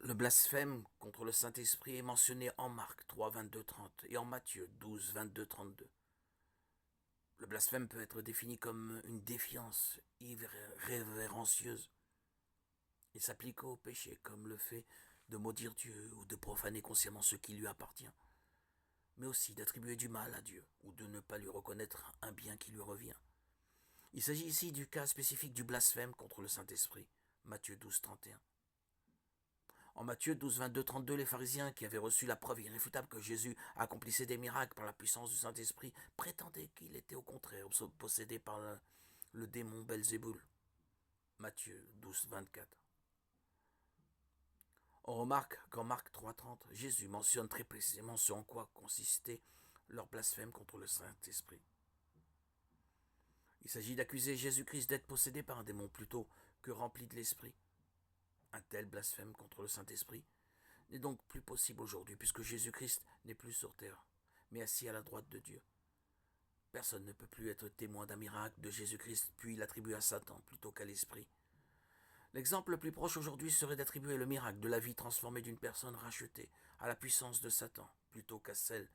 Le blasphème contre le Saint-Esprit est mentionné en Marc 3, 22, 30 et en Matthieu 12, 22, 32. Le blasphème peut être défini comme une défiance irrévérencieuse. Il s'applique au péché comme le fait de maudire Dieu ou de profaner consciemment ce qui lui appartient, mais aussi d'attribuer du mal à Dieu ou de ne pas lui reconnaître un bien qui lui revient. Il s'agit ici du cas spécifique du blasphème contre le Saint-Esprit, Matthieu 12, 31. En Matthieu 12, 22, 32, les pharisiens qui avaient reçu la preuve irréfutable que Jésus accomplissait des miracles par la puissance du Saint-Esprit prétendaient qu'il était au contraire possédé par le démon Belzéboul. Matthieu 12, 24. On remarque qu'en Marc 3, 30, Jésus mentionne très précisément ce en quoi consistait leur blasphème contre le Saint-Esprit. Il s'agit d'accuser Jésus-Christ d'être possédé par un démon plutôt que rempli de l'Esprit. Un tel blasphème contre le Saint-Esprit n'est donc plus possible aujourd'hui puisque Jésus-Christ n'est plus sur terre, mais assis à la droite de Dieu. Personne ne peut plus être témoin d'un miracle de Jésus-Christ puis l'attribuer à Satan plutôt qu'à l'Esprit. L'exemple le plus proche aujourd'hui serait d'attribuer le miracle de la vie transformée d'une personne rachetée à la puissance de Satan plutôt qu'à celle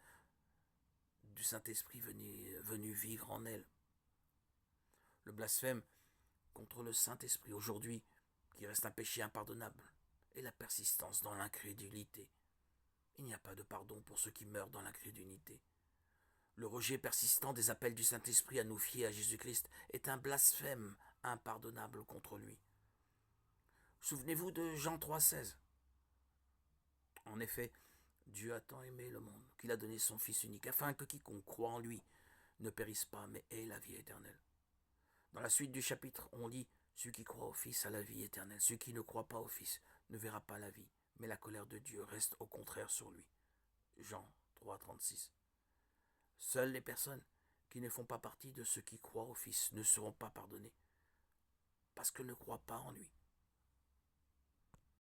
du Saint-Esprit venu vivre en elle. Le blasphème contre le Saint-Esprit aujourd'hui, qui reste un péché impardonnable, est la persistance dans l'incrédulité. Il n'y a pas de pardon pour ceux qui meurent dans l'incrédulité. Le rejet persistant des appels du Saint-Esprit à nous fier à Jésus-Christ est un blasphème impardonnable contre lui. Souvenez-vous de Jean 3,16. En effet, Dieu a tant aimé le monde qu'il a donné son Fils unique, afin que quiconque croit en lui ne périsse pas, mais ait la vie éternelle. Dans la suite du chapitre, on lit « Celui qui croit au Fils a la vie éternelle. Celui qui ne croit pas au Fils ne verra pas la vie, mais la colère de Dieu reste au contraire sur lui. » Jean 3, 36. Seules les personnes qui ne font pas partie de ceux qui croient au Fils ne seront pas pardonnées, parce qu'elles ne croient pas en lui.